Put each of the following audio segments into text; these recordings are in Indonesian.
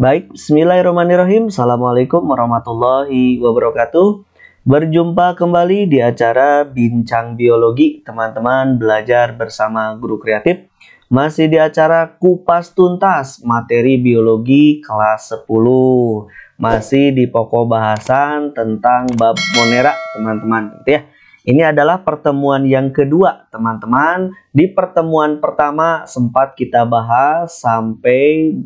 Baik, bismillahirrahmanirrahim. Assalamualaikum warahmatullahi wabarakatuh. Berjumpa kembali di acara Bincang Biologi, teman-teman belajar bersama guru kreatif. Masih di acara Kupas Tuntas materi biologi kelas 10. Masih di pokok bahasan tentang bab Monera, teman-teman, gitu ya. Ini adalah pertemuan yang kedua, teman-teman. Di pertemuan pertama sempat kita bahas sampai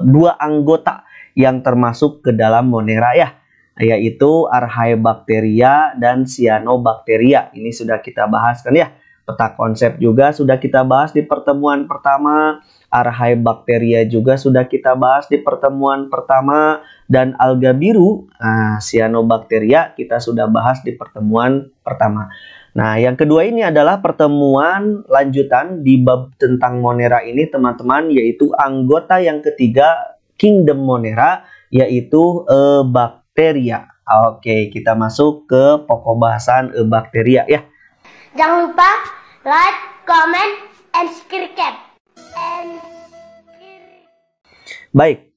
dua anggota yang termasuk ke dalam Monera ya, yaitu Archaebacteria dan Cyanobacteria. Ini sudah kita bahas kan ya. Peta konsep juga sudah kita bahas di pertemuan pertama. Archaebacteria juga sudah kita bahas di pertemuan pertama. Dan alga biru, Cyanobacteria, kita sudah bahas di pertemuan pertama. Nah, yang kedua ini adalah pertemuan lanjutan di bab tentang Monera ini, teman-teman, yaitu anggota yang ketiga Kingdom Monera, yaitu Eubacteria. Oke, kita masuk ke pokok bahasan Eubacteria ya. Jangan lupa like, comment, and subscribe. Baik.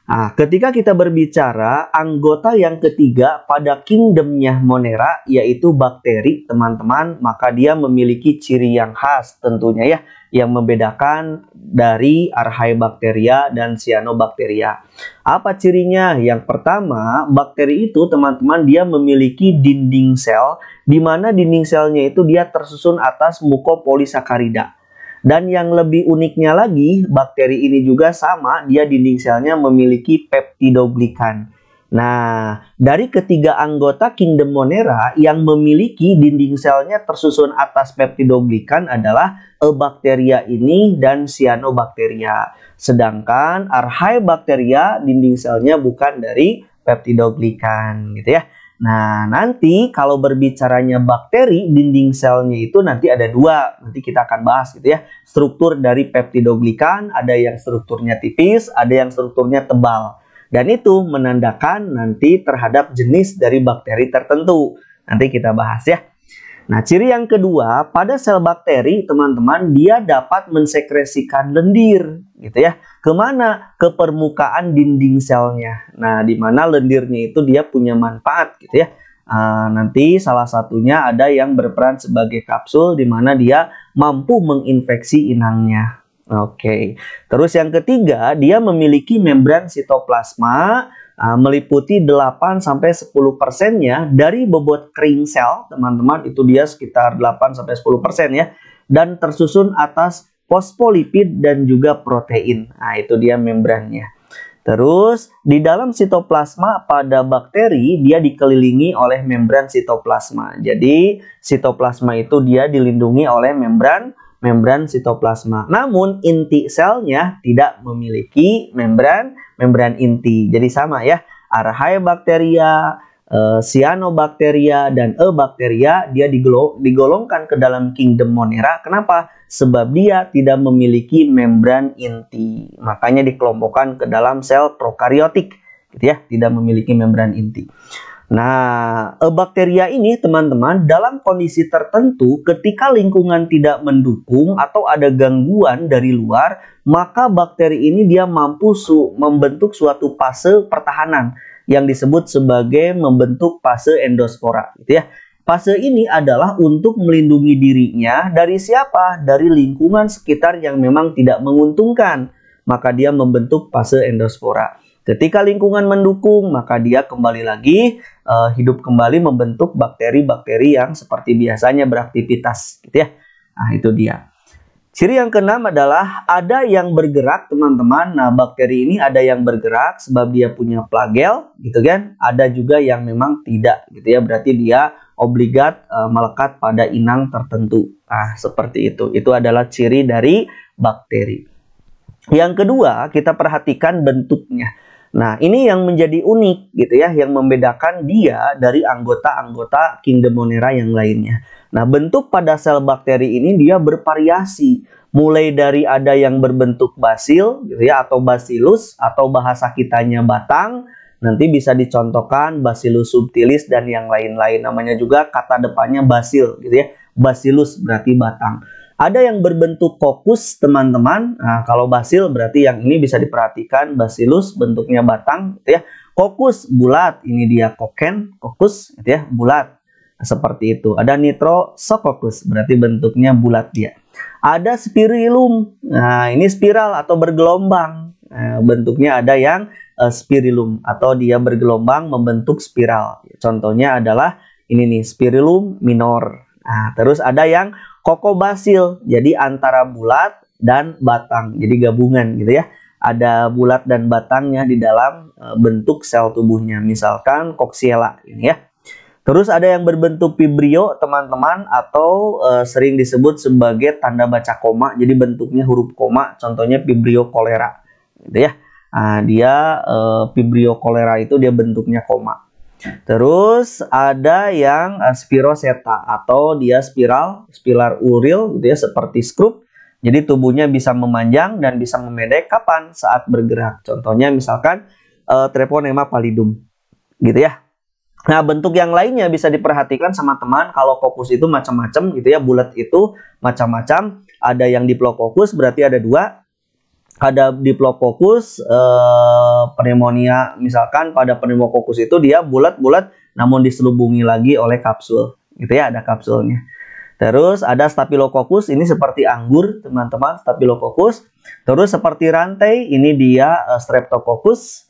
Nah, ketika kita berbicara anggota yang ketiga pada kingdomnya Monera, yaitu bakteri, teman-teman, maka dia memiliki ciri yang khas tentunya ya, yang membedakan dari Archaebacteria dan Cyanobacteria. Apa cirinya? Yang pertama, bakteri itu, teman-teman, dia memiliki dinding sel, di mana dinding selnya itu dia tersusun atas mukopolisakarida. Dan yang lebih uniknya lagi, bakteri ini juga sama, dia dinding selnya memiliki peptidoglikan. Nah, dari ketiga anggota Kingdom Monera yang memiliki dinding selnya tersusun atas peptidoglikan adalah Eubacteria ini dan Cyanobacteria. Sedangkan Archaebacteria dinding selnya bukan dari peptidoglikan, gitu ya. Nah, nanti kalau berbicaranya bakteri, dinding selnya itu nanti ada dua. Nanti kita akan bahas gitu ya. Struktur dari peptidoglikan, ada yang strukturnya tipis, ada yang strukturnya tebal. Dan itu menandakan nanti terhadap jenis dari bakteri tertentu. Nanti kita bahas ya. Nah, ciri yang kedua, pada sel bakteri, teman-teman, dia dapat mensekresikan lendir, gitu ya. Kemana? Ke permukaan dinding selnya. Nah, di mana lendirnya itu dia punya manfaat, gitu ya. Nanti salah satunya ada yang berperan sebagai kapsul, di mana dia mampu menginfeksi inangnya. Oke. Terus yang ketiga, dia memiliki membran sitoplasma, meliputi 8-10%-nya dari bobot kering sel, teman-teman, itu dia sekitar 8-10% ya, dan tersusun atas fosfolipid dan juga protein. Nah, itu dia membrannya. Terus di dalam sitoplasma pada bakteri dia dikelilingi oleh membran sitoplasma. Jadi sitoplasma itu dia dilindungi oleh membran sitoplasma. Namun inti selnya tidak memiliki membran inti. Jadi sama ya, Archaebacteria, Cyanobacteria, dan Eubacteria dia digolongkan ke dalam Kingdom Monera. Kenapa? Sebab dia tidak memiliki membran inti. Makanya dikelompokkan ke dalam sel prokariotik, gitu ya, tidak memiliki membran inti. Nah, Eubacteria ini, teman-teman, dalam kondisi tertentu ketika lingkungan tidak mendukung atau ada gangguan dari luar, maka bakteri ini dia mampu membentuk suatu fase pertahanan yang disebut sebagai membentuk fase endospora, gitu ya. Fase ini adalah untuk melindungi dirinya dari siapa? Dari lingkungan sekitar yang memang tidak menguntungkan. Maka dia membentuk fase endospora. Ketika lingkungan mendukung, maka dia kembali lagi hidup kembali membentuk bakteri-bakteri yang seperti biasanya beraktivitas, gitu ya. Nah, itu dia. Ciri yang keenam adalah ada yang bergerak, teman-teman. Nah, bakteri ini ada yang bergerak sebab dia punya flagel, gitu kan. Ada juga yang memang tidak, gitu ya. Berarti dia obligat melekat pada inang tertentu. Nah, seperti itu. Itu adalah ciri dari bakteri. Yang kedua, kita perhatikan bentuknya. Nah, ini yang menjadi unik, gitu ya, yang membedakan dia dari anggota-anggota Kingdom Monera yang lainnya. Nah, bentuk pada sel bakteri ini dia bervariasi. Mulai dari ada yang berbentuk basil, gitu ya, atau bacillus, atau bahasa kitanya batang. Nanti bisa dicontohkan Bacillus subtilis dan yang lain-lain. Namanya juga kata depannya basil, gitu ya. Bacillus berarti batang. Ada yang berbentuk kokus, teman-teman. Nah, kalau basil berarti yang ini bisa diperhatikan, bacillus bentuknya batang, gitu ya. Kokus bulat, ini dia koken, kokus, gitu ya, bulat. Nah, seperti itu. Ada nitrosococcus, berarti bentuknya bulat dia. Ada spirillum. Nah, ini spiral atau bergelombang. Nah, bentuknya ada yang spirillum atau dia bergelombang membentuk spiral. Contohnya adalah ini nih, spirillum minor. Nah, terus ada yang kokobasil, jadi antara bulat dan batang, jadi gabungan gitu ya. Ada bulat dan batangnya di dalam bentuk sel tubuhnya, misalkan Coxiella ini ya. Terus ada yang berbentuk vibrio, teman-teman, atau sering disebut sebagai tanda baca koma, jadi bentuknya huruf koma, contohnya vibrio cholera gitu ya. Nah, dia vibrio cholera itu dia bentuknya koma. Terus ada yang spiroseta atau dia spiral uril gitu ya, seperti skrup. Jadi tubuhnya bisa memanjang dan bisa memendek kapan? Saat bergerak. Contohnya misalkan Treponema pallidum gitu ya. Nah, bentuk yang lainnya bisa diperhatikan sama teman. Kalau kokus itu macam-macam gitu ya, bulat itu macam-macam. Ada yang diplococcus berarti ada dua. Ada diplococcus pneumonia, misalkan pada pneumococcus itu dia bulat-bulat namun diselubungi lagi oleh kapsul gitu ya, ada kapsulnya. Terus ada staphylococcus, ini seperti anggur teman-teman, staphylococcus. Terus seperti rantai, ini dia streptococcus.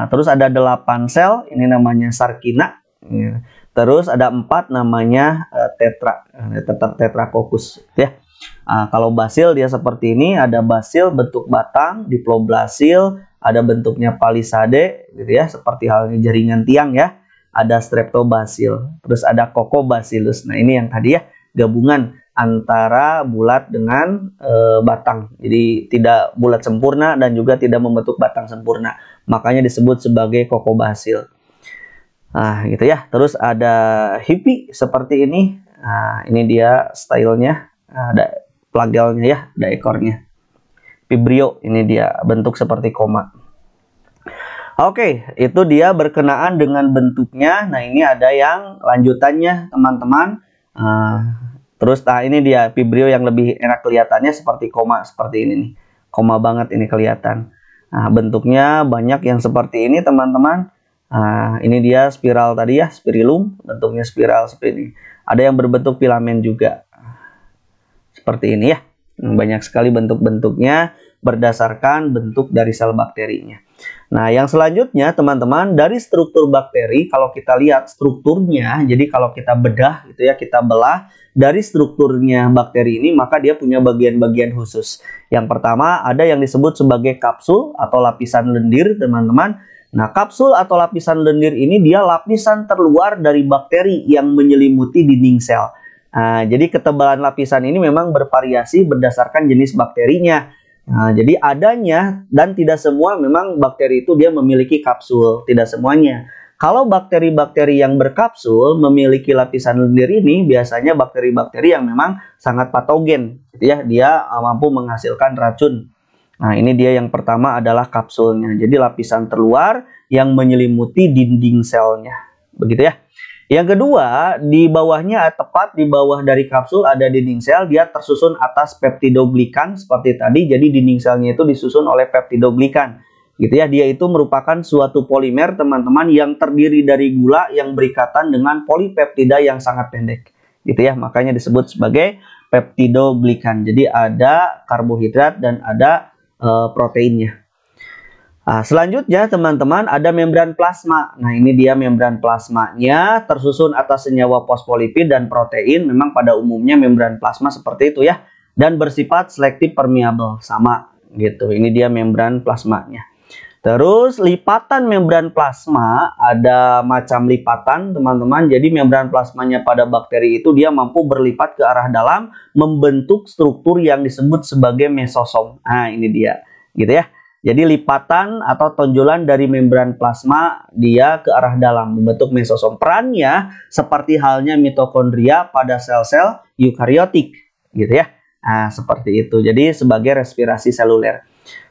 Terus ada 8 sel, ini namanya sarkina. Terus ada 4 namanya tetracoccus ya. Kalau basil dia seperti ini, ada basil bentuk batang, diploblasil, ada bentuknya palisade gitu ya, seperti halnya jaringan tiang ya. Ada streptobasil, terus ada kokobacillus. Nah, ini yang tadi ya, gabungan antara bulat dengan batang. Jadi tidak bulat sempurna dan juga tidak membentuk batang sempurna. Makanya disebut sebagai kokobasil. Nah, gitu ya. Terus ada hippie seperti ini. Nah, ini dia stylenya. Ada flagelnya ya, ada ekornya. Vibrio, ini dia bentuk seperti koma. Oke, itu dia berkenaan dengan bentuknya. Nah, ini ada yang lanjutannya teman-teman. Terus ini dia vibrio yang lebih enak kelihatannya seperti koma, seperti ini nih. Koma banget ini kelihatan. Nah, bentuknya banyak yang seperti ini teman-teman. Ini dia spiral tadi ya, spirillum, bentuknya spiral seperti ini. Ada yang berbentuk filamen juga. Seperti ini ya. Banyak sekali bentuk-bentuknya berdasarkan bentuk dari sel bakterinya. Nah, yang selanjutnya teman-teman, dari struktur bakteri, kalau kita lihat strukturnya, jadi kalau kita bedah gitu ya, kita belah dari strukturnya bakteri ini, maka dia punya bagian-bagian khusus. Yang pertama ada yang disebut sebagai kapsul atau lapisan lendir, teman-teman. Nah, kapsul atau lapisan lendir ini dia lapisan terluar dari bakteri yang menyelimuti dinding sel. Jadi ketebalan lapisan ini memang bervariasi berdasarkan jenis bakterinya. Jadi adanya dan tidak semua memang bakteri itu dia memiliki kapsul, tidak semuanya. Kalau bakteri-bakteri yang berkapsul memiliki lapisan lendir ini biasanya bakteri-bakteri yang memang sangat patogen, gitu ya. Dia mampu menghasilkan racun. Nah, ini dia yang pertama adalah kapsulnya. Jadi lapisan terluar yang menyelimuti dinding selnya, begitu ya. Yang kedua, di bawahnya, tepat di bawah dari kapsul ada dinding sel, dia tersusun atas peptidoglikan seperti tadi. Jadi dinding selnya itu disusun oleh peptidoglikan. Gitu ya, dia itu merupakan suatu polimer teman-teman yang terdiri dari gula yang berikatan dengan polipeptida yang sangat pendek. Gitu ya, makanya disebut sebagai peptidoglikan. Jadi ada karbohidrat dan ada proteinnya. Selanjutnya teman-teman ada membran plasma. Nah, ini dia membran plasmanya tersusun atas senyawa fosfolipid dan protein. Memang pada umumnya membran plasma seperti itu ya, dan bersifat selektif permeabel, sama gitu. Ini dia membran plasmanya. Terus lipatan membran plasma, ada macam lipatan teman-teman. Jadi membran plasmanya pada bakteri itu dia mampu berlipat ke arah dalam membentuk struktur yang disebut sebagai mesosom. Nah, ini dia gitu ya. Jadi lipatan atau tonjolan dari membran plasma dia ke arah dalam membentuk mesosom. Perannya seperti halnya mitokondria pada sel-sel eukariotik gitu ya. Nah, seperti itu. Jadi sebagai respirasi seluler.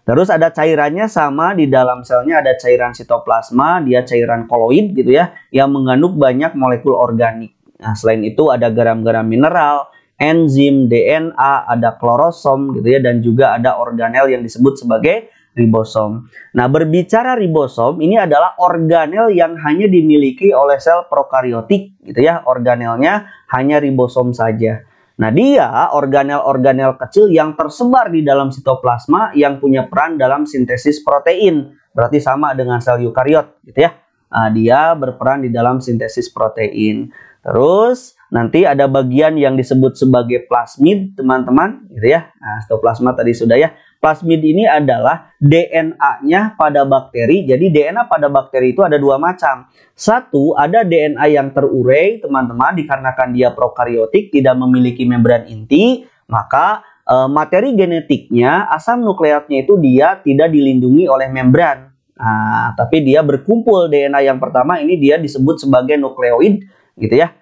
Terus ada cairannya sama, di dalam selnya ada cairan sitoplasma, dia cairan koloid gitu ya, yang mengandung banyak molekul organik. Nah, selain itu ada garam-garam mineral, enzim, DNA, ada klorosom gitu ya, dan juga ada organel yang disebut sebagai ribosom. Nah, berbicara ribosom, ini adalah organel yang hanya dimiliki oleh sel prokariotik gitu ya. Organelnya hanya ribosom saja. Nah, dia organel-organel kecil yang tersebar di dalam sitoplasma yang punya peran dalam sintesis protein. Berarti sama dengan sel eukariot gitu ya. Nah, dia berperan di dalam sintesis protein. Terus nanti ada bagian yang disebut sebagai plasmid, teman-teman, gitu ya. Nah, sitoplasma tadi sudah ya. Plasmid ini adalah DNA-nya pada bakteri. Jadi DNA pada bakteri itu ada dua macam. Satu, ada DNA yang terurei, teman-teman, dikarenakan dia prokariotik, tidak memiliki membran inti, maka materi genetiknya, asam nukleatnya itu dia tidak dilindungi oleh membran. Nah, tapi dia berkumpul. DNA yang pertama ini dia disebut sebagai nukleoid, gitu ya.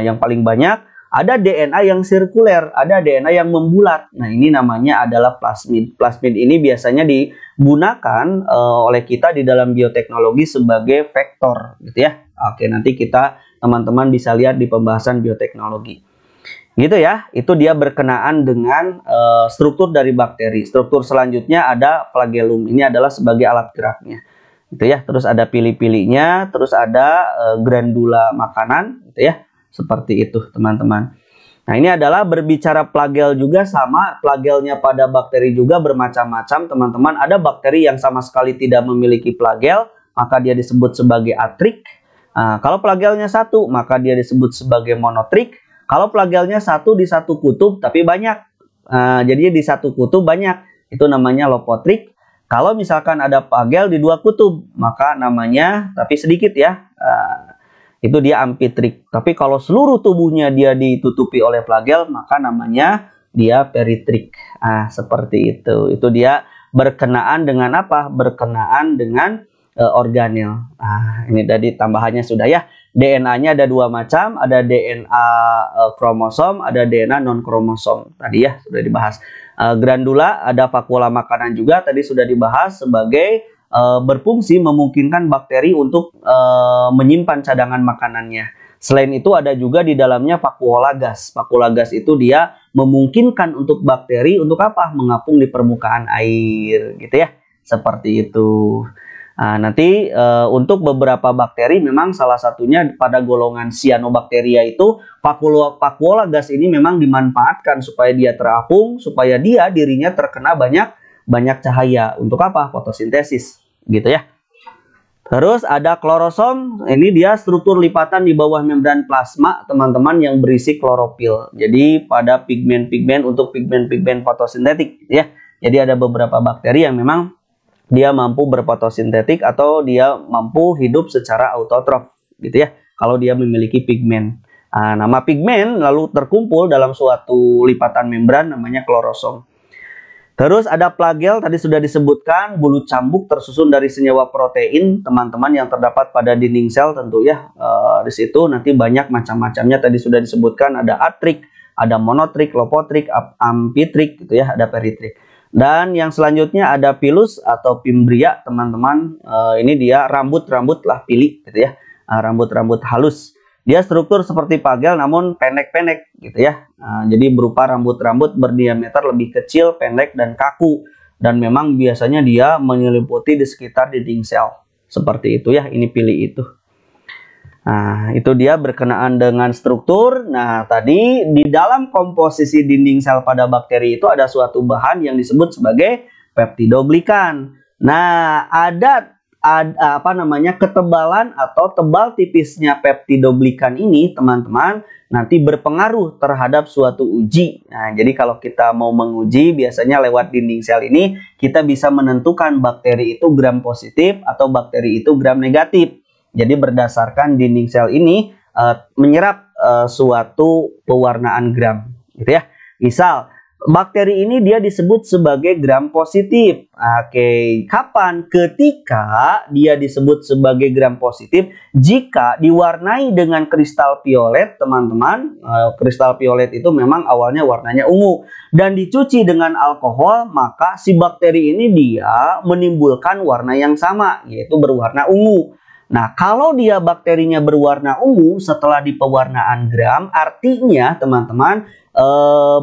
Yang paling banyak. Ada DNA yang sirkuler, ada DNA yang membulat. Nah, ini namanya adalah plasmid. Plasmid ini biasanya digunakan oleh kita di dalam bioteknologi sebagai vektor, gitu ya. Oke, nanti kita teman-teman bisa lihat di pembahasan bioteknologi. Gitu ya, itu dia berkenaan dengan struktur dari bakteri. Struktur selanjutnya ada flagellum. Ini adalah sebagai alat geraknya. Gitu ya. Terus ada pili-pilinya, terus ada glandula makanan, gitu ya. Seperti itu, teman-teman. Nah, ini adalah berbicara flagel juga sama. Flagelnya pada bakteri juga bermacam-macam, teman-teman. Ada bakteri yang sama sekali tidak memiliki flagel, maka dia disebut sebagai atrik. Nah, kalau flagelnya satu, maka dia disebut sebagai monotrik. Kalau flagelnya satu di satu kutub, tapi banyak. Jadi di satu kutub banyak. Itu namanya lopotrik. Kalau misalkan ada flagel di dua kutub, maka namanya, tapi sedikit ya, itu dia ampitrik. Tapi kalau seluruh tubuhnya dia ditutupi oleh flagel, maka namanya dia peritrik. Seperti itu. Itu dia berkenaan dengan apa? Berkenaan dengan organel. Ini tadi tambahannya sudah ya. DNA-nya ada dua macam, ada DNA kromosom, ada DNA non kromosom. Tadi ya sudah dibahas. Glandula, ada vakuola makanan juga tadi sudah dibahas sebagai berfungsi memungkinkan bakteri untuk menyimpan cadangan makanannya. Selain itu ada juga di dalamnya vakuola gas. Vakuola gas itu dia memungkinkan untuk bakteri untuk apa? Mengapung di permukaan air, gitu ya. Seperti itu. Nanti untuk beberapa bakteri memang salah satunya pada golongan cyanobacteria itu vakuola gas ini memang dimanfaatkan supaya dia terapung, supaya dia dirinya terkena banyak cahaya. Untuk apa? Fotosintesis, gitu ya. Terus ada klorosom. Ini dia struktur lipatan di bawah membran plasma, teman-teman, yang berisi klorofil. Jadi pada pigmen-pigmen untuk pigmen-pigmen fotosintetik, ya. Jadi ada beberapa bakteri yang memang dia mampu berfotosintetik atau dia mampu hidup secara autotrof, gitu ya. Kalau dia memiliki pigmen. Nama pigmen lalu terkumpul dalam suatu lipatan membran namanya klorosom. Terus ada flagel, tadi sudah disebutkan, bulu cambuk tersusun dari senyawa protein, teman-teman, yang terdapat pada dinding sel tentu ya. Di situ nanti banyak macam-macamnya, tadi sudah disebutkan, ada atrik, ada monotrik, lopotrik, ampitrik, gitu ya, ada peritrik. Dan yang selanjutnya ada pilus atau pimbria, teman-teman. Ini dia rambut-rambut lah pili, gitu ya, rambut-rambut halus. Dia struktur seperti flagel namun pendek-pendek, gitu ya. Jadi berupa rambut-rambut berdiameter lebih kecil, pendek, dan kaku. Dan memang biasanya dia menyelimuti di sekitar dinding sel. Seperti itu ya, ini pilih itu. Nah, itu dia berkenaan dengan struktur. Nah, tadi di dalam komposisi dinding sel pada bakteri itu ada suatu bahan yang disebut sebagai peptidoglikan. Nah, ada ketebalan atau tebal tipisnya peptidoglikan ini, teman-teman, nanti berpengaruh terhadap suatu uji. Nah, jadi kalau kita mau menguji biasanya lewat dinding sel ini kita bisa menentukan bakteri itu gram positif atau bakteri itu gram negatif. Jadi berdasarkan dinding sel ini menyerap suatu pewarnaan gram, gitu ya. Misal bakteri ini dia disebut sebagai gram positif. Oke, kapan? Ketika dia disebut sebagai gram positif jika diwarnai dengan kristal violet, teman-teman. Kristal violet itu memang awalnya warnanya ungu dan dicuci dengan alkohol, maka si bakteri ini dia menimbulkan warna yang sama, yaitu berwarna ungu. Nah, kalau dia bakterinya berwarna ungu setelah di pewarnaan gram, artinya teman-teman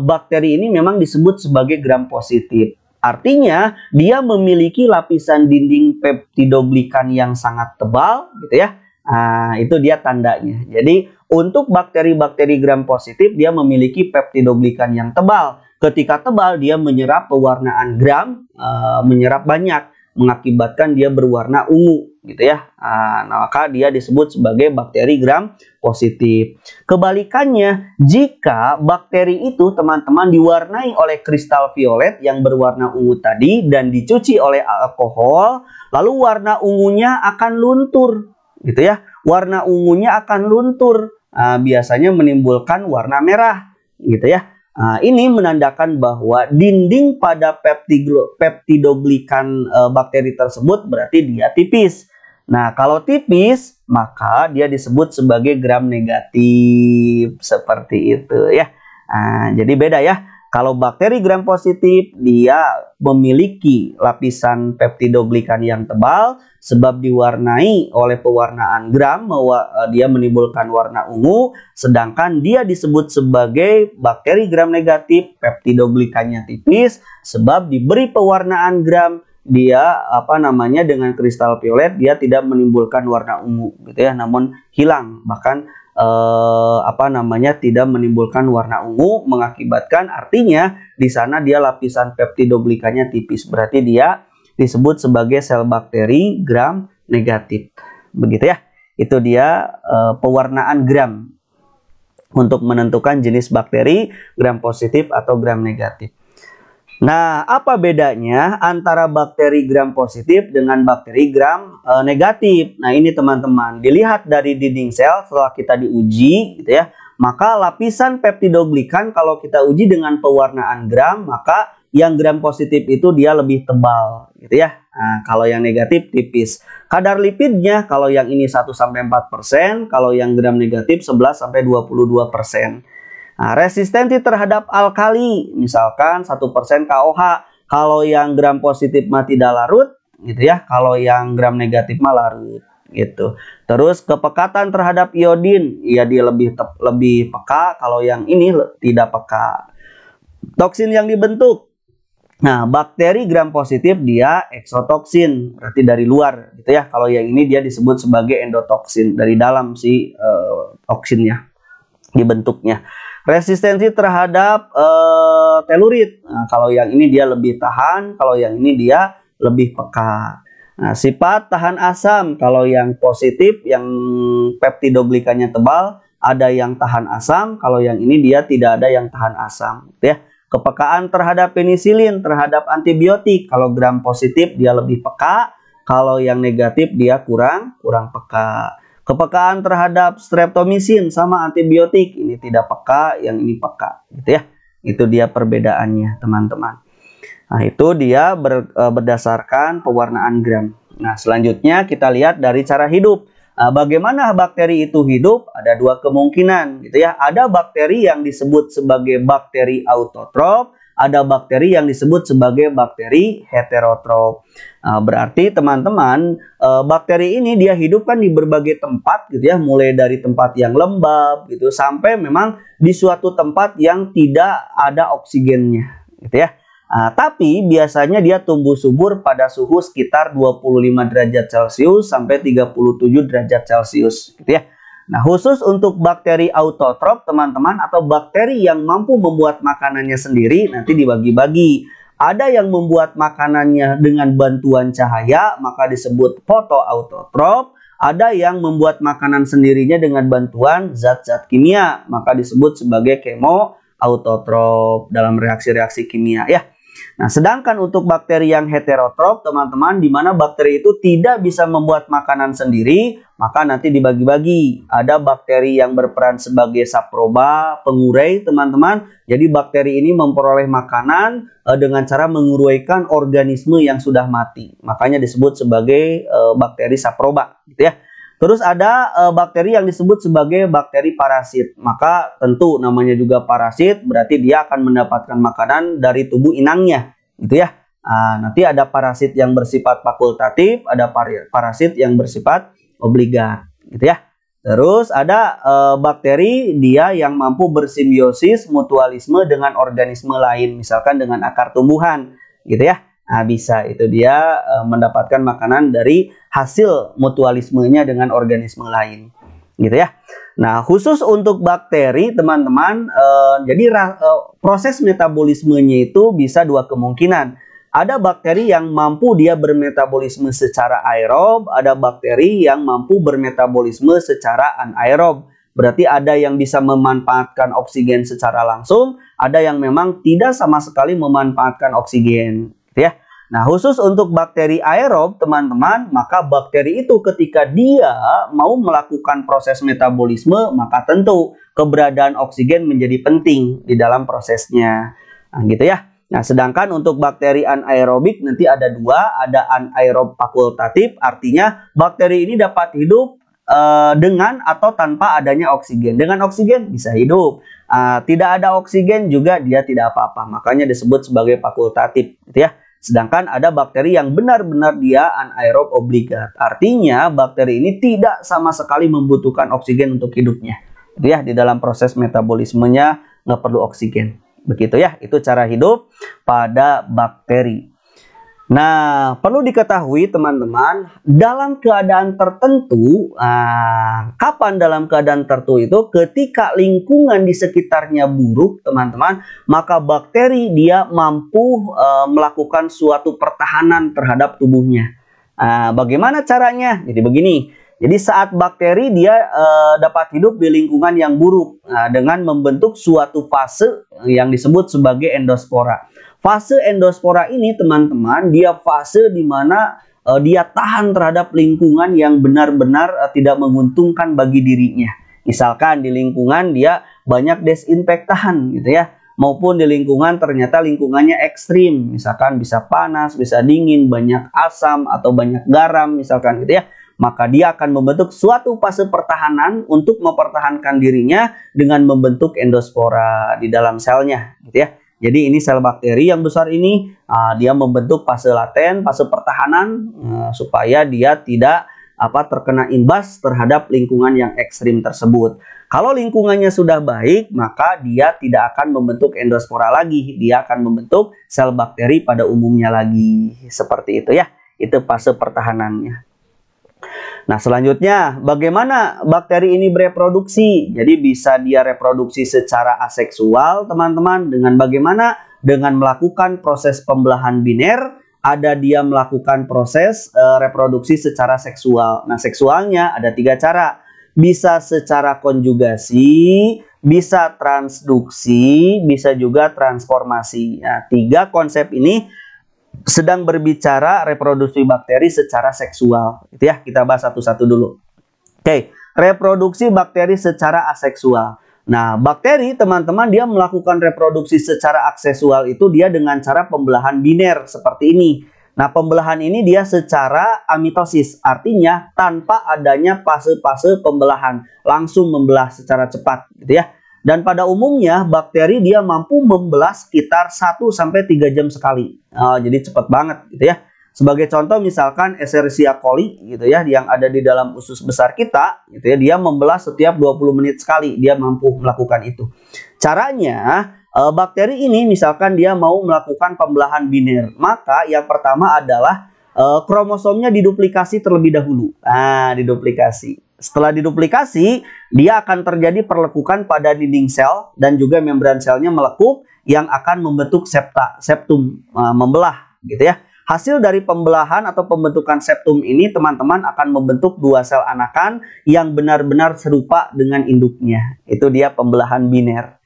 bakteri ini memang disebut sebagai gram positif. Artinya dia memiliki lapisan dinding peptidoglikan yang sangat tebal, gitu ya. Nah, itu dia tandanya. Jadi untuk bakteri-bakteri gram positif dia memiliki peptidoglikan yang tebal. Ketika tebal dia menyerap pewarnaan gram, menyerap banyak, mengakibatkan dia berwarna ungu, gitu ya. Nah, maka dia disebut sebagai bakteri gram positif. Kebalikannya, jika bakteri itu teman-teman diwarnai oleh kristal violet yang berwarna ungu tadi dan dicuci oleh alkohol, lalu warna ungunya akan luntur, gitu ya. Warna ungunya akan luntur, biasanya menimbulkan warna merah, gitu ya. Nah, ini menandakan bahwa dinding pada peptidoglikan bakteri tersebut berarti dia tipis. Nah, kalau tipis, maka dia disebut sebagai gram negatif. Seperti itu ya. Nah, jadi beda ya. Kalau bakteri gram positif, dia memiliki lapisan peptidoglikan yang tebal sebab diwarnai oleh pewarnaan gram, dia menimbulkan warna ungu, sedangkan dia disebut sebagai bakteri gram negatif, peptidoglikannya tipis sebab diberi pewarnaan gram, dia dengan kristal violet dia tidak menimbulkan warna ungu, gitu ya, namun hilang, bahkan tidak menimbulkan warna ungu, mengakibatkan artinya di sana dia lapisan peptidoglikannya tipis, berarti dia disebut sebagai sel bakteri gram negatif, begitu ya. Itu dia pewarnaan gram untuk menentukan jenis bakteri gram positif atau gram negatif. Nah, apa bedanya antara bakteri gram positif dengan bakteri gram negatif? Nah, ini teman-teman, dilihat dari dinding sel setelah kita diuji, gitu ya. Maka lapisan peptidoglikan kalau kita uji dengan pewarnaan gram, maka yang gram positif itu dia lebih tebal, gitu ya. Nah, kalau yang negatif tipis. Kadar lipidnya kalau yang ini 1-4%, kalau yang gram negatif 11-22%. Nah, resistensi terhadap alkali, misalkan 1% KOH. Kalau yang gram positif mah tidak larut, gitu ya. Kalau yang gram negatif mah larut, gitu. Terus kepekatan terhadap iodin, ya dia lebih peka. Kalau yang ini tidak peka. Toksin yang dibentuk. Nah, bakteri gram positif dia eksotoksin, berarti dari luar, gitu ya. Kalau yang ini dia disebut sebagai endotoksin, dari dalam si toksinnya dibentuknya. Resistensi terhadap telurit. Nah, kalau yang ini dia lebih tahan, kalau yang ini dia lebih peka. Nah, sifat tahan asam, kalau yang positif, yang peptidoglikannya tebal, ada yang tahan asam, kalau yang ini dia tidak ada yang tahan asam, gitu ya. Kepekaan terhadap penisilin, terhadap antibiotik, kalau gram positif dia lebih peka, kalau yang negatif dia kurang peka. Kepekaan terhadap streptomisin sama antibiotik, ini tidak peka, yang ini peka, gitu ya. Itu dia perbedaannya, teman-teman. Nah, itu dia berdasarkan pewarnaan gram. Nah, selanjutnya kita lihat dari cara hidup. Nah, bagaimana bakteri itu hidup? Ada dua kemungkinan, gitu ya. Ada bakteri yang disebut sebagai bakteri autotrof, ada bakteri yang disebut sebagai bakteri heterotrof. Nah, berarti teman-teman, bakteri ini dia hidup kan di berbagai tempat, gitu ya, mulai dari tempat yang lembab gitu sampai memang di suatu tempat yang tidak ada oksigennya, gitu ya. Nah, tapi biasanya dia tumbuh subur pada suhu sekitar 25 derajat Celcius sampai 37 derajat Celcius, gitu ya. Nah, khusus untuk bakteri autotrof, teman-teman, atau bakteri yang mampu membuat makanannya sendiri, nanti dibagi-bagi. Ada yang membuat makanannya dengan bantuan cahaya, maka disebut fotoautotrof. Ada yang membuat makanan sendirinya dengan bantuan zat-zat kimia, maka disebut sebagai kemoautotrof dalam reaksi-reaksi kimia, ya. Nah, sedangkan untuk bakteri yang heterotrof, teman-teman, di mana bakteri itu tidak bisa membuat makanan sendiri, maka nanti dibagi-bagi. Ada bakteri yang berperan sebagai saproba, pengurai, teman-teman. Jadi bakteri ini memperoleh makanan dengan cara menguraikan organisme yang sudah mati. Makanya disebut sebagai bakteri saproba, gitu ya. Terus ada bakteri yang disebut sebagai bakteri parasit. Maka tentu namanya juga parasit, berarti dia akan mendapatkan makanan dari tubuh inangnya, gitu ya. Nanti ada parasit yang bersifat fakultatif, ada parasit yang bersifat obligat, gitu ya. Terus ada bakteri dia yang mampu bersimbiosis mutualisme dengan organisme lain, misalkan dengan akar tumbuhan, gitu ya. Nah, bisa itu dia mendapatkan makanan dari hasil mutualismenya dengan organisme lain, gitu ya. Nah, khusus untuk bakteri, teman-teman, jadi proses metabolismenya itu bisa dua kemungkinan. Ada bakteri yang mampu dia bermetabolisme secara aerob, ada bakteri yang mampu bermetabolisme secara anaerob. Berarti ada yang bisa memanfaatkan oksigen secara langsung, ada yang memang tidak sama sekali memanfaatkan oksigen, ya. Nah, khusus untuk bakteri aerob, teman-teman, maka bakteri itu ketika dia mau melakukan proses metabolisme, maka tentu keberadaan oksigen menjadi penting di dalam prosesnya. Nah, gitu ya. Nah, sedangkan untuk bakteri anaerobik nanti ada dua, ada anaerob fakultatif, artinya bakteri ini dapat hidup dengan atau tanpa adanya oksigen. Dengan oksigen bisa hidup, tidak ada oksigen juga dia tidak apa-apa, makanya disebut sebagai fakultatif, gitu ya. Sedangkan ada bakteri yang benar-benar dia anaerob obligat, artinya bakteri ini tidak sama sekali membutuhkan oksigen untuk hidupnya, gitu ya. Di dalam proses metabolismenya nggak perlu oksigen. Begitu ya, itu cara hidup pada bakteri. Nah, perlu diketahui teman-teman, dalam keadaan tertentu, kapan dalam keadaan tertentu itu? Ketika lingkungan di sekitarnya buruk, teman-teman, maka bakteri dia mampu melakukan suatu pertahanan terhadap tubuhnya. Bagaimana caranya? Jadi begini. Jadi saat bakteri dia dapat hidup di lingkungan yang buruk dengan membentuk suatu fase yang disebut sebagai endospora. Fase endospora ini teman-teman, dia fase di mana dia tahan terhadap lingkungan yang benar-benar tidak menguntungkan bagi dirinya. Misalkan di lingkungan dia banyak desinfektan gitu ya, maupun di lingkungan ternyata lingkungannya ekstrim, misalkan bisa panas, bisa dingin, banyak asam atau banyak garam misalkan gitu ya. Maka dia akan membentuk suatu fase pertahanan untuk mempertahankan dirinya dengan membentuk endospora di dalam selnya, gitu ya. Jadi ini sel bakteri yang besar ini, dia membentuk fase laten, fase pertahanan, supaya dia tidak terkena imbas terhadap lingkungan yang ekstrim tersebut. Kalau lingkungannya sudah baik, maka dia tidak akan membentuk endospora lagi, dia akan membentuk sel bakteri pada umumnya lagi, seperti itu ya. Itu fase pertahanannya. Nah, selanjutnya bagaimana bakteri ini bereproduksi? Jadi bisa dia reproduksi secara aseksual, teman-teman. Dengan bagaimana? Dengan melakukan proses pembelahan biner, ada dia melakukan proses reproduksi secara seksual. Nah, seksualnya ada 3 cara. Bisa secara konjugasi, bisa transduksi, bisa juga transformasi. Nah, 3 konsep ini sedang berbicara reproduksi bakteri secara seksual, gitu ya. Kita bahas satu-satu dulu. Oke, reproduksi bakteri secara aseksual. Nah, bakteri teman-teman dia melakukan reproduksi secara aseksual itu dia dengan cara pembelahan biner seperti ini. Nah, pembelahan ini dia secara amitosis, artinya tanpa adanya fase-fase pembelahan, langsung membelah secara cepat, gitu ya. Dan pada umumnya bakteri dia mampu membelah sekitar 1-3 jam sekali. Jadi cepat banget gitu ya. Sebagai contoh misalkan Escherichia coli gitu ya, yang ada di dalam usus besar kita gitu ya, dia membelah setiap 20 menit sekali, dia mampu melakukan itu. Caranya bakteri ini misalkan dia mau melakukan pembelahan biner, maka yang pertama adalah kromosomnya diduplikasi terlebih dahulu. Diduplikasi. Setelah diduplikasi, dia akan terjadi perlekukan pada dinding sel dan juga membran selnya melekuk yang akan membentuk septum, membelah gitu ya. Hasil dari pembelahan atau pembentukan septum ini teman-teman akan membentuk 2 sel anakan yang benar-benar serupa dengan induknya. Itu dia pembelahan biner.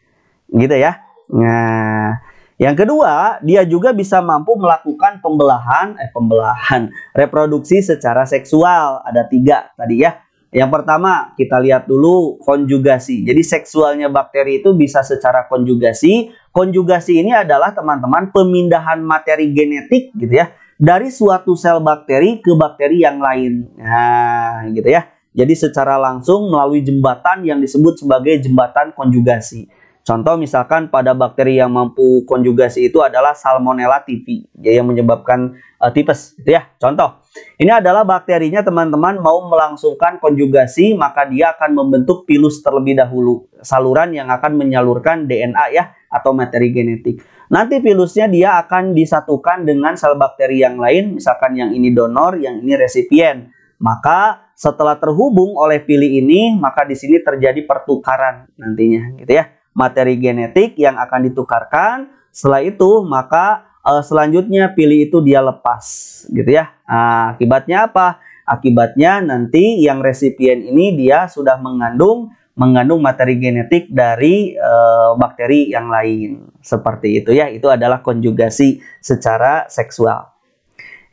Gitu ya. Nah, yang kedua, dia juga bisa mampu melakukan pembelahan reproduksi secara seksual. Ada 3 tadi ya. Yang pertama, kita lihat dulu konjugasi. Jadi seksualnya bakteri itu bisa secara konjugasi. Konjugasi ini adalah teman-teman pemindahan materi genetik gitu ya, dari suatu sel bakteri ke bakteri yang lain. Nah, gitu ya. Jadi secara langsung melalui jembatan yang disebut sebagai jembatan konjugasi. Contoh misalkan pada bakteri yang mampu konjugasi itu adalah Salmonella typhi, yang menyebabkan tipes, gitu ya. Contoh, ini adalah bakterinya teman-teman mau melangsungkan konjugasi, maka dia akan membentuk pilus terlebih dahulu, saluran yang akan menyalurkan DNA ya, atau materi genetik. Nanti pilusnya dia akan disatukan dengan sel bakteri yang lain, misalkan yang ini donor, yang ini resipien. Maka setelah terhubung oleh pili ini, maka di sini terjadi pertukaran nantinya, gitu ya. Materi genetik yang akan ditukarkan. Setelah itu maka selanjutnya pili itu dia lepas, gitu ya. Nah, akibatnya apa? Akibatnya nanti yang resipien ini dia sudah mengandung materi genetik dari bakteri yang lain, seperti itu ya. Itu adalah konjugasi secara seksual.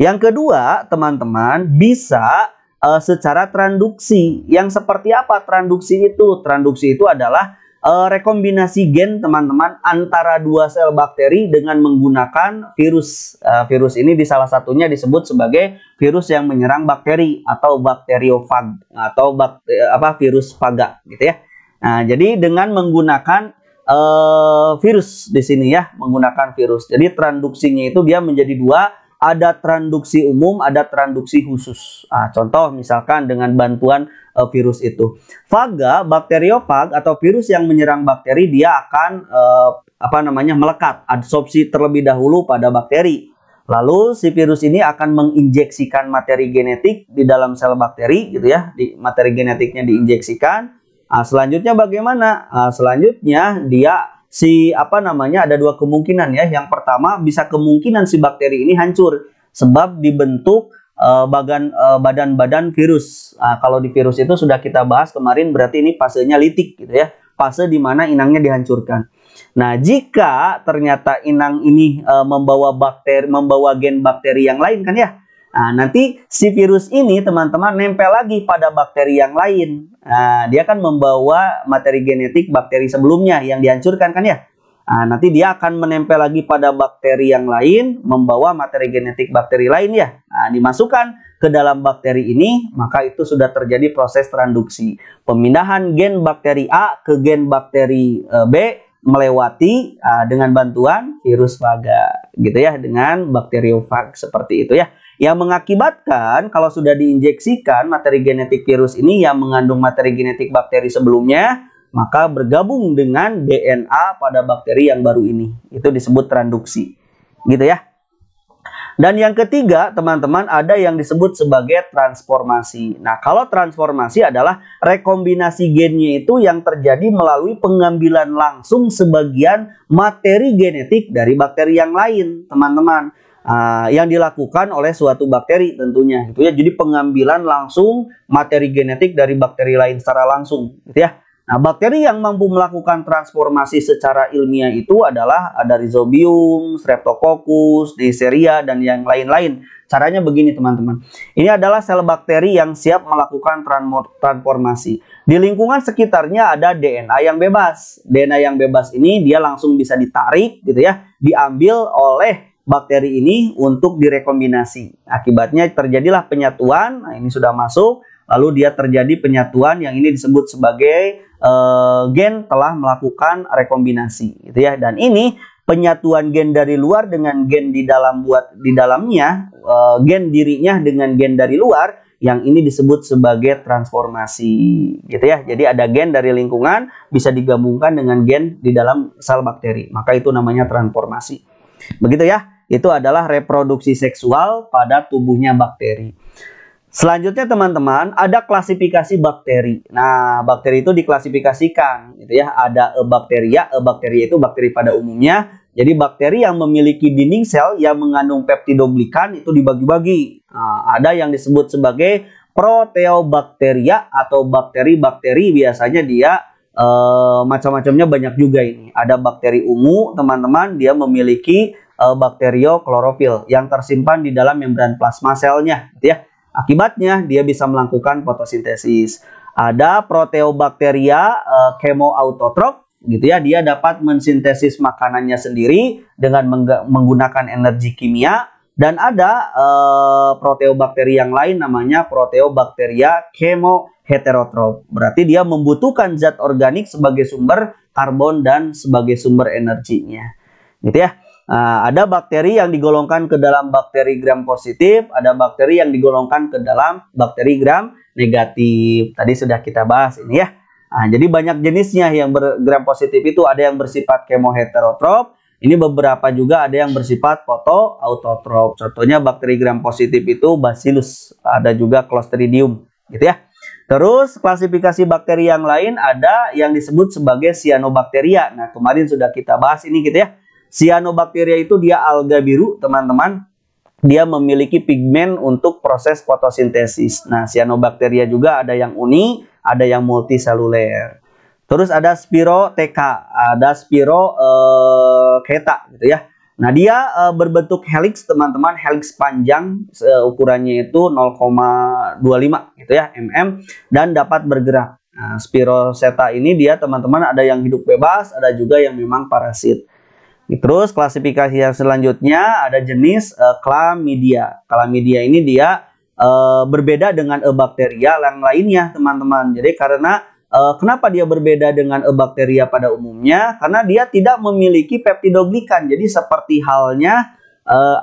Yang kedua, teman-teman, bisa secara transduksi. Yang seperti apa transduksi itu? Transduksi itu adalah rekombinasi gen, teman-teman, antara dua sel bakteri dengan menggunakan virus. Virus ini di salah satunya disebut sebagai virus yang menyerang bakteri atau bakteriofag atau virus faga, gitu ya. Nah, jadi dengan menggunakan virus di sini ya, menggunakan virus. Jadi transduksinya itu dia menjadi dua. Ada transduksi umum, ada transduksi khusus. Contoh misalkan dengan bantuan virus itu. Faga, bakteriofag atau virus yang menyerang bakteri, dia akan melekat, adsorpsi terlebih dahulu pada bakteri. Lalu si virus ini akan menginjeksikan materi genetik di dalam sel bakteri, gitu ya. Materi genetiknya diinjeksikan. Selanjutnya bagaimana? Selanjutnya dia ada dua kemungkinan ya. Yang pertama, bisa kemungkinan si bakteri ini hancur sebab dibentuk badan-badan virus. Kalau di virus itu sudah kita bahas kemarin, berarti ini fasenya litik, gitu ya. Fase di mana inangnya dihancurkan. Nah, jika ternyata inang ini membawa gen bakteri yang lain kan ya. Nah, nanti si virus ini teman-teman nempel lagi pada bakteri yang lain. Nah, dia akan membawa materi genetik bakteri sebelumnya yang dihancurkan kan ya. Nah, nanti dia akan menempel lagi pada bakteri yang lain, membawa materi genetik bakteri lain ya. Nah, dimasukkan ke dalam bakteri ini, maka itu sudah terjadi proses transduksi. Pemindahan gen bakteri A ke gen bakteri B melewati dengan bantuan virus faga, gitu ya, dengan bakteriofag seperti itu ya. Yang mengakibatkan kalau sudah diinjeksikan materi genetik virus ini yang mengandung materi genetik bakteri sebelumnya, maka bergabung dengan DNA pada bakteri yang baru ini. Itu disebut transduksi, gitu ya. Dan yang ketiga, teman-teman, ada yang disebut sebagai transformasi. Nah, kalau transformasi adalah rekombinasi gennya itu yang terjadi melalui pengambilan langsung sebagian materi genetik dari bakteri yang lain, teman-teman. Yang dilakukan oleh suatu bakteri tentunya, gitu ya. Jadi pengambilan langsung materi genetik dari bakteri lain secara langsung, gitu ya. Nah, bakteri yang mampu melakukan transformasi secara ilmiah itu adalah ada Rhizobium, Streptococcus, Neisseria, dan yang lain-lain. Caranya begini, teman-teman. Ini adalah sel bakteri yang siap melakukan transformasi. Di lingkungan sekitarnya ada DNA yang bebas. DNA yang bebas ini dia langsung bisa ditarik, gitu ya, diambil oleh bakteri ini untuk direkombinasi. Akibatnya terjadilah penyatuan. Nah, ini sudah masuk. Lalu dia terjadi penyatuan yang ini disebut sebagai gen telah melakukan rekombinasi, gitu ya. Dan ini penyatuan gen dari luar dengan gen di dalamnya, gen dirinya dengan gen dari luar, yang ini disebut sebagai transformasi, gitu ya. Jadi ada gen dari lingkungan bisa digabungkan dengan gen di dalam sel bakteri, maka itu namanya transformasi. Begitu ya. Itu adalah reproduksi seksual pada tubuhnya bakteri. Selanjutnya, teman-teman, ada klasifikasi bakteri. Nah, bakteri itu diklasifikasikan, gitu ya. Ada Eubacteria. Eubacteria itu bakteri pada umumnya. Jadi bakteri yang memiliki dinding sel yang mengandung peptidoglikan itu dibagi-bagi. Nah, ada yang disebut sebagai Proteobacteria atau bakteri-bakteri, biasanya dia macam-macamnya banyak juga ini. Ada bakteri ungu, teman-teman, dia memiliki bakterioklorofil yang tersimpan di dalam membran plasma selnya, gitu ya. Akibatnya dia bisa melakukan fotosintesis. Ada Proteobacteria chemoautotrof, gitu ya. Dia dapat mensintesis makanannya sendiri dengan menggunakan energi kimia. Dan ada Proteobakteri yang lain namanya Proteobacteria chemoheterotrof. Berarti dia membutuhkan zat organik sebagai sumber karbon dan sebagai sumber energinya. Gitu ya. Nah, ada bakteri yang digolongkan ke dalam bakteri gram positif, ada bakteri yang digolongkan ke dalam bakteri gram negatif. Tadi sudah kita bahas ini ya. Nah, jadi banyak jenisnya yang gram positif itu ada yang bersifat kemoheterotrop, ini beberapa juga ada yang bersifat fotoautotrop. Contohnya bakteri gram positif itu Bacillus, ada juga Clostridium, gitu ya. Terus klasifikasi bakteri yang lain ada yang disebut sebagai cyanobacteria. Nah, kemarin sudah kita bahas ini gitu ya. Cyanobacteria itu dia alga biru, teman-teman. Dia memiliki pigmen untuk proses fotosintesis. Nah, cyanobacteria juga ada yang uni, ada yang multiseluler. Terus ada Spirotheca, ada Spirochaeta gitu ya. Nah, dia berbentuk helix, teman-teman, helix panjang, ukurannya itu 0,25 gitu ya, mm, dan dapat bergerak. Nah, Spirochaeta ini dia, teman-teman, ada yang hidup bebas, ada juga yang memang parasit. Terus klasifikasi yang selanjutnya ada jenis Chlamydia. Chlamydia ini dia berbeda dengan Eubacteria yang lainnya, teman-teman. Jadi karena kenapa dia berbeda dengan Eubacteria pada umumnya? Karena dia tidak memiliki peptidoglikan. Jadi seperti halnya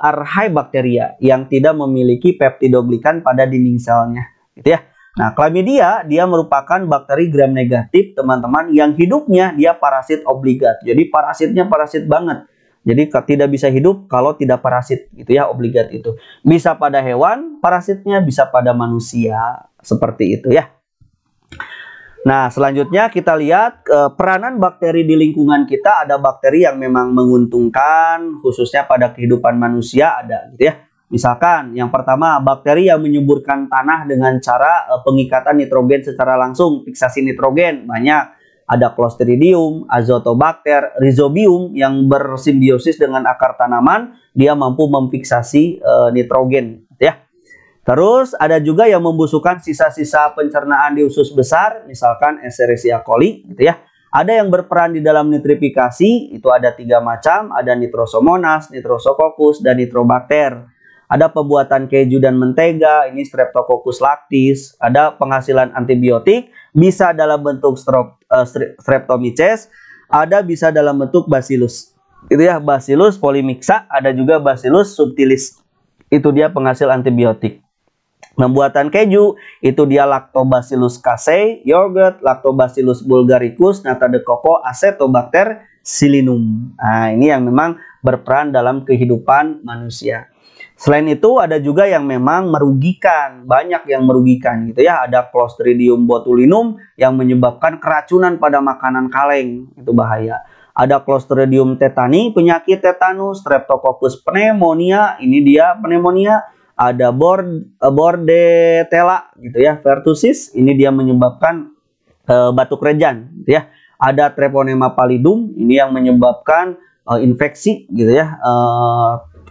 Archaebacteria yang tidak memiliki peptidoglikan pada dinding selnya, gitu ya. Nah, Chlamydia dia merupakan bakteri gram negatif, teman-teman, yang hidupnya dia parasit obligat. Jadi parasitnya parasit banget. Jadi tidak bisa hidup kalau tidak parasit, gitu ya, obligat itu. Bisa pada hewan, parasitnya bisa pada manusia, seperti itu ya. Nah, selanjutnya kita lihat peranan bakteri di lingkungan kita. Ada bakteri yang memang menguntungkan, khususnya pada kehidupan manusia ada, gitu ya. Misalkan yang pertama, bakteri yang menyuburkan tanah dengan cara pengikatan nitrogen secara langsung, fiksasi nitrogen banyak. Ada Clostridium, Azotobacter, Rhizobium yang bersimbiosis dengan akar tanaman, dia mampu memfiksasi nitrogen, ya. Terus ada juga yang membusukkan sisa-sisa pencernaan di usus besar, misalkan Escherichia coli, gitu ya. Ada yang berperan di dalam nitrifikasi, itu ada 3 macam, ada Nitrosomonas, Nitrosococcus, dan Nitrobacter. Ada pembuatan keju dan mentega, ini Streptococcus lactis. Ada penghasilan antibiotik, bisa dalam bentuk Streptomyces, ada bisa dalam bentuk Bacillus. Itu ya, Bacillus polymixa, ada juga Bacillus subtilis. Itu dia penghasil antibiotik. Pembuatan keju, itu dia Lactobacillus casei, yogurt, Lactobacillus bulgaricus, nata de coco, Acetobacter psilinum. Nah, ini yang memang berperan dalam kehidupan manusia. Selain itu ada juga yang memang merugikan, banyak yang merugikan gitu ya. Ada Clostridium botulinum yang menyebabkan keracunan pada makanan kaleng, itu bahaya. Ada Clostridium tetani, penyakit tetanus, Streptococcus pneumonia, ini dia pneumonia. Ada Bordetella gitu ya, pertussis, ini dia menyebabkan batuk rejan gitu ya. Ada Treponema pallidum, ini yang menyebabkan infeksi gitu ya.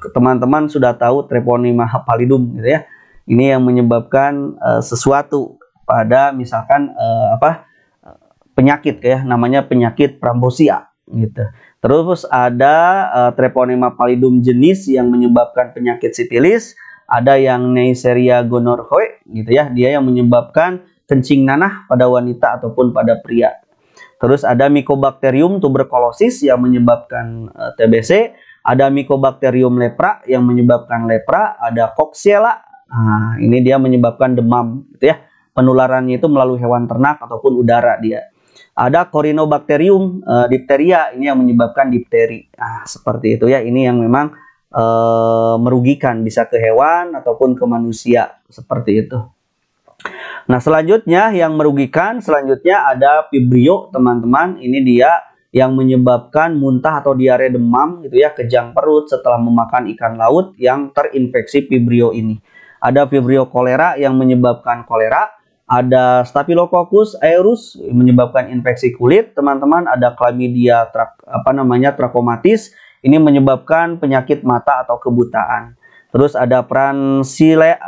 Teman-teman sudah tahu Treponema pallidum gitu ya. Ini yang menyebabkan sesuatu pada misalkan penyakit ya, namanya penyakit Prambosia gitu. Terus ada Treponema pallidum jenis yang menyebabkan penyakit sifilis, ada yang Neisseria gonorrhoeae gitu ya, dia yang menyebabkan kencing nanah pada wanita ataupun pada pria. Terus ada Mycobacterium tuberculosis yang menyebabkan TBC. Ada Mycobacterium lepra yang menyebabkan lepra, ada Coxiella. Nah, ini dia menyebabkan demam gitu ya. Penularannya itu melalui hewan ternak ataupun udara dia. Ada Corynebacterium diphtheria, ini yang menyebabkan difteri. Nah, seperti itu ya. Ini yang memang merugikan, bisa ke hewan ataupun ke manusia, seperti itu. Nah, selanjutnya yang merugikan selanjutnya ada Vibrio, teman-teman. Ini dia yang menyebabkan muntah atau diare demam gitu ya, kejang perut setelah memakan ikan laut yang terinfeksi Vibrio ini. Ada Vibrio cholera yang menyebabkan kolera, ada Staphylococcus aureus menyebabkan infeksi kulit, teman-teman. Ada Chlamydia trachomatis, ini menyebabkan penyakit mata atau kebutaan. Terus ada Francisella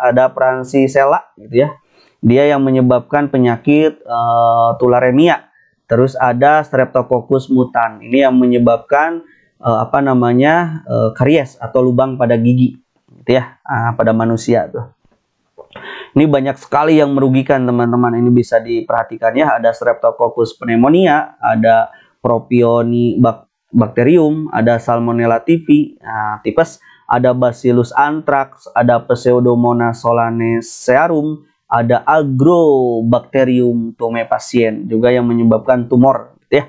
gitu ya. Dia yang menyebabkan penyakit tularemia. Terus ada Streptococcus mutan. Ini yang menyebabkan karies atau lubang pada gigi, gitu ya, pada manusia tuh. Ini banyak sekali yang merugikan, teman-teman. Ini bisa diperhatikan ya. Ada Streptococcus pneumonia, ada Propionibacterium, ada Salmonella typhi, tipes, ada Bacillus anthrax, ada Pseudomonas solanacearum, ada Agrobacterium tumefaciens juga yang menyebabkan tumor, gitu ya.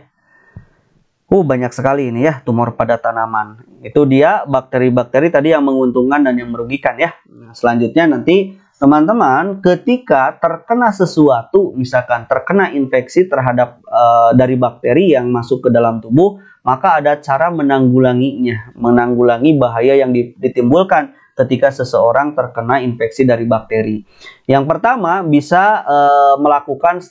Banyak sekali ini ya tumor pada tanaman. Itu dia bakteri-bakteri tadi yang menguntungkan dan yang merugikan ya. Nah, selanjutnya nanti teman-teman ketika terkena sesuatu, misalkan terkena infeksi terhadap dari bakteri yang masuk ke dalam tubuh, maka ada cara menanggulanginya, menanggulangi bahaya yang ditimbulkan ketika seseorang terkena infeksi dari bakteri. Yang pertama bisa melakukan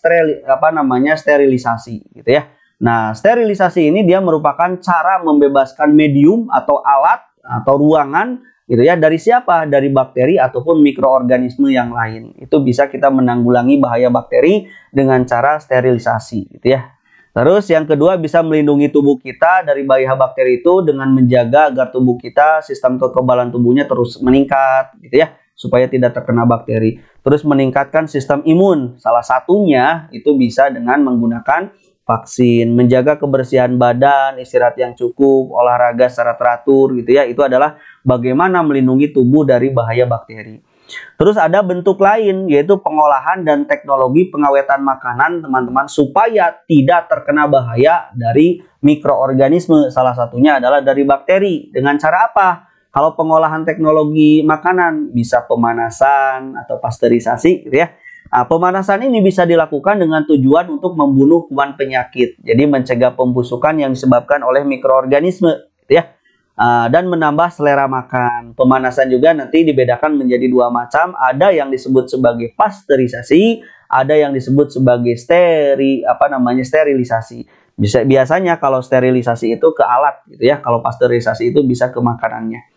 sterilisasi, gitu ya. Nah, sterilisasi ini dia merupakan cara membebaskan medium atau alat atau ruangan gitu ya dari siapa? Dari bakteri ataupun mikroorganisme yang lain. Itu bisa kita menanggulangi bahaya bakteri dengan cara sterilisasi gitu ya. Terus yang kedua bisa melindungi tubuh kita dari bahaya bakteri itu dengan menjaga agar tubuh kita sistem kekebalan tubuhnya terus meningkat gitu ya, supaya tidak terkena bakteri. Terus meningkatkan sistem imun. Salah satunya itu bisa dengan menggunakan vaksin, menjaga kebersihan badan, istirahat yang cukup, olahraga secara teratur gitu ya. Itu adalah bagaimana melindungi tubuh dari bahaya bakteri. Terus ada bentuk lain yaitu pengolahan dan teknologi pengawetan makanan teman-teman supaya tidak terkena bahaya dari mikroorganisme. Salah satunya adalah dari bakteri. Dengan cara apa? Kalau pengolahan teknologi makanan bisa pemanasan atau pasteurisasi gitu ya. Nah, pemanasan ini bisa dilakukan dengan tujuan untuk membunuh kuman penyakit. Jadi mencegah pembusukan yang disebabkan oleh mikroorganisme, gitu ya. Dan menambah selera makan. Pemanasan juga nanti dibedakan menjadi dua macam. Ada yang disebut sebagai pasteurisasi, ada yang disebut sebagai sterilisasi. Biasanya kalau sterilisasi itu ke alat, gitu ya. Kalau pasteurisasi itu bisa ke makanannya.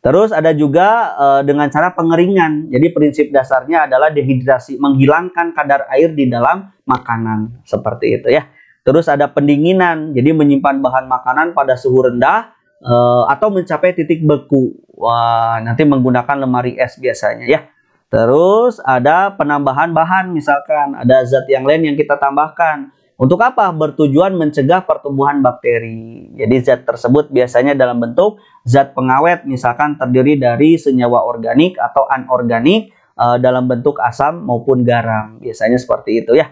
Terus ada juga dengan cara pengeringan. Jadi prinsip dasarnya adalah dehidrasi, menghilangkan kadar air di dalam makanan. Seperti itu ya. Terus ada pendinginan. Jadi menyimpan bahan makanan pada suhu rendah atau mencapai titik beku. Wah, nanti menggunakan lemari es biasanya ya. Terus ada penambahan bahan, misalkan ada zat yang lain yang kita tambahkan. Untuk apa? Bertujuan mencegah pertumbuhan bakteri. Jadi zat tersebut biasanya dalam bentuk zat pengawet, misalkan terdiri dari senyawa organik atau anorganik dalam bentuk asam maupun garam. Biasanya seperti itu ya.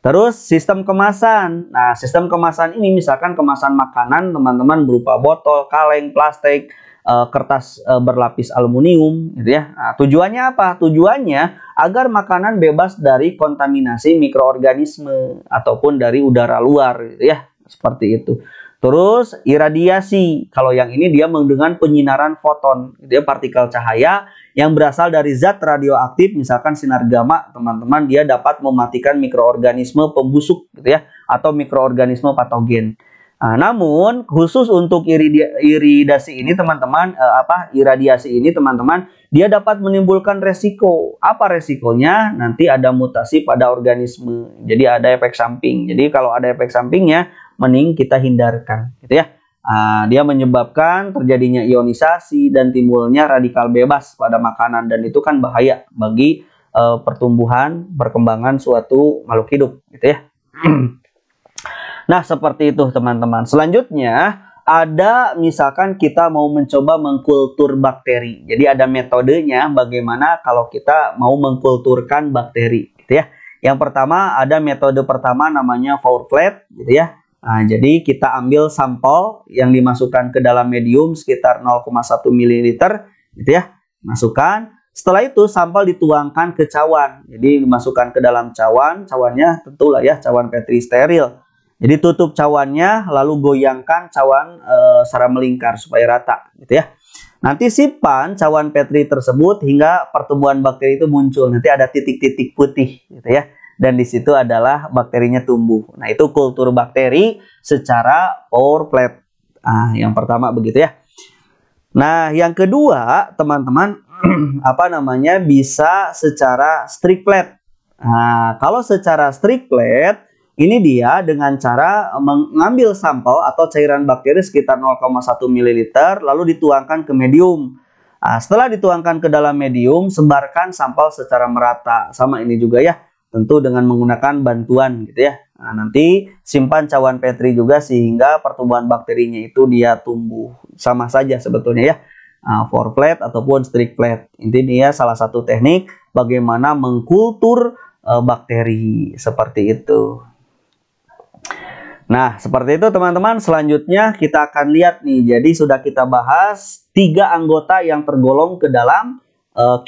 Terus sistem kemasan. Nah, sistem kemasan ini misalkan kemasan makanan teman-teman berupa botol, kaleng, plastik, kertas berlapis aluminium gitu ya. Nah, tujuannya apa? Tujuannya agar makanan bebas dari kontaminasi mikroorganisme ataupun dari udara luar gitu ya. Seperti itu. Terus iradiasi. Kalau yang ini dia dengan penyinaran foton, gitu ya, partikel cahaya yang berasal dari zat radioaktif, misalkan sinar gamma, teman-teman, dia dapat mematikan mikroorganisme pembusuk gitu ya, atau mikroorganisme patogen. Nah, namun khusus untuk iradiasi ini teman-teman, iradiasi ini teman-teman, dia dapat menimbulkan resiko. Apa resikonya? Nanti ada mutasi pada organisme. Jadi ada efek samping. Jadi kalau ada efek sampingnya, mending kita hindarkan, gitu ya. Dia menyebabkan terjadinya ionisasi dan timbulnya radikal bebas pada makanan, dan itu kan bahaya bagi pertumbuhan, perkembangan suatu makhluk hidup, gitu ya. Nah, seperti itu teman-teman. Selanjutnya ada misalkan kita mau mencoba mengkultur bakteri. Jadi ada metodenya bagaimana kalau kita mau mengkulturkan bakteri, gitu ya. Yang pertama ada metode pertama namanya Four Plate, gitu ya. Nah, jadi kita ambil sampel yang dimasukkan ke dalam medium sekitar 0,1 ml, gitu ya. Masukkan. Setelah itu sampel dituangkan ke cawan. Jadi dimasukkan ke dalam cawan. Cawannya tentulah ya cawan Petri steril. Jadi tutup cawannya, lalu goyangkan cawan secara melingkar supaya rata, gitu ya. Nanti simpan cawan Petri tersebut hingga pertumbuhan bakteri itu muncul. Nanti ada titik-titik putih, gitu ya. Dan di situ adalah bakterinya tumbuh. Nah, itu kultur bakteri secara Four Plate. Yang pertama begitu ya. Nah, yang kedua, teman-teman, bisa secara strict plate. Nah, kalau secara strict plate, ini dia dengan cara mengambil sampel atau cairan bakteri sekitar 0,1 ml lalu dituangkan ke medium. Nah, setelah dituangkan ke dalam medium, sebarkan sampel secara merata. Sama ini juga ya. Tentu dengan menggunakan bantuan gitu ya. Nah, nanti simpan cawan Petri juga sehingga pertumbuhan bakterinya itu dia tumbuh. Sama saja sebetulnya ya. Four plate ataupun strict plate. Intinya salah satu teknik bagaimana mengkultur bakteri seperti itu. Nah, seperti itu teman-teman. Selanjutnya kita akan lihat nih. Jadi sudah kita bahas 3 anggota yang tergolong ke dalam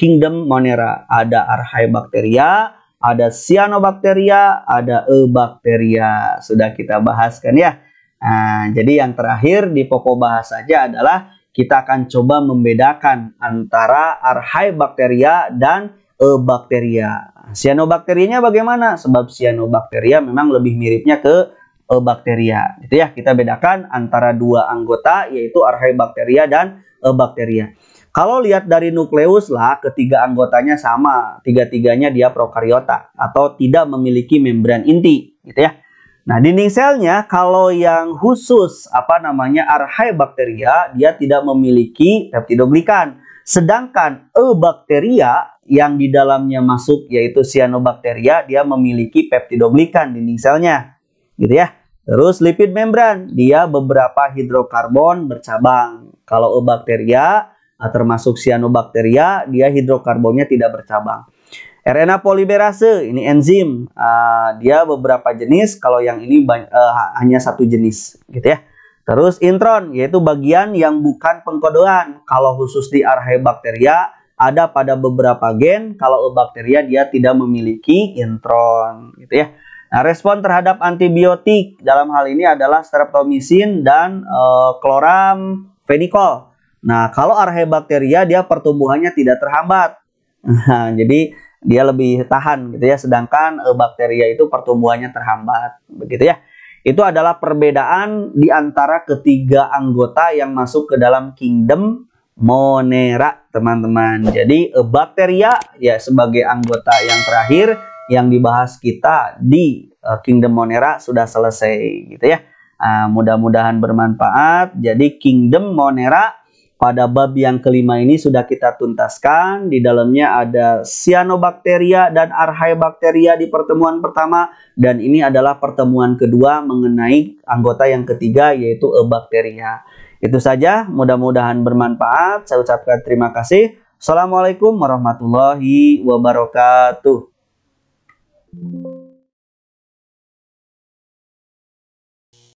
kingdom Monera. Ada Archaebacteria, ada Cyanobacteria, ada Eubacteria. Sudah kita bahaskan ya. Nah, jadi yang terakhir di pokok bahas saja adalah kita akan coba membedakan antara Archaebacteria dan Eubacteria. Cyanobacterianya bagaimana? Sebab Cyanobacteria memang lebih miripnya ke Eubacteria. Gitu ya, kita bedakan antara 2 anggota yaitu Archaebacteria dan Eubacteria. Kalau lihat dari nukleus lah, ketiga anggotanya sama, tiga-tiganya dia prokariota atau tidak memiliki membran inti, gitu ya. Nah, dinding selnya kalau yang khusus Archaebacteria dia tidak memiliki peptidoglikan. Sedangkan Eubacteria yang di dalamnya masuk yaitu Cyanobacteria dia memiliki peptidoglikan dinding selnya. Gitu ya. Terus lipid membran, dia beberapa hidrokarbon bercabang. Kalau Eubacteria termasuk Cyanobacteria, dia hidrokarbonnya tidak bercabang. RNA polimerase, ini enzim, dia beberapa jenis. Kalau yang ini hanya satu jenis, gitu ya. Terus intron, yaitu bagian yang bukan pengkodoan. Kalau khusus di Archaebacteria ada pada beberapa gen. Kalau Eubacteria dia tidak memiliki intron, gitu ya. Nah, respon terhadap antibiotik dalam hal ini adalah streptomycin dan chloramphenicol. Nah, kalau Archaebacteria dia pertumbuhannya tidak terhambat. Nah, jadi dia lebih tahan gitu ya, sedangkan Eubacteria itu pertumbuhannya terhambat, begitu ya. Itu adalah perbedaan di antara ketiga anggota yang masuk ke dalam kingdom Monera, teman-teman. Jadi Eubacteria ya sebagai anggota yang terakhir yang dibahas kita di kingdom Monera sudah selesai gitu ya. Mudah-mudahan bermanfaat. Jadi kingdom Monera pada bab yang kelima ini sudah kita tuntaskan. Di dalamnya ada Cyanobacteria dan Archaebacteria di pertemuan pertama. Dan ini adalah pertemuan kedua mengenai anggota yang ketiga yaitu Eubacteria. Itu saja, mudah-mudahan bermanfaat. Saya ucapkan terima kasih. Assalamualaikum warahmatullahi wabarakatuh.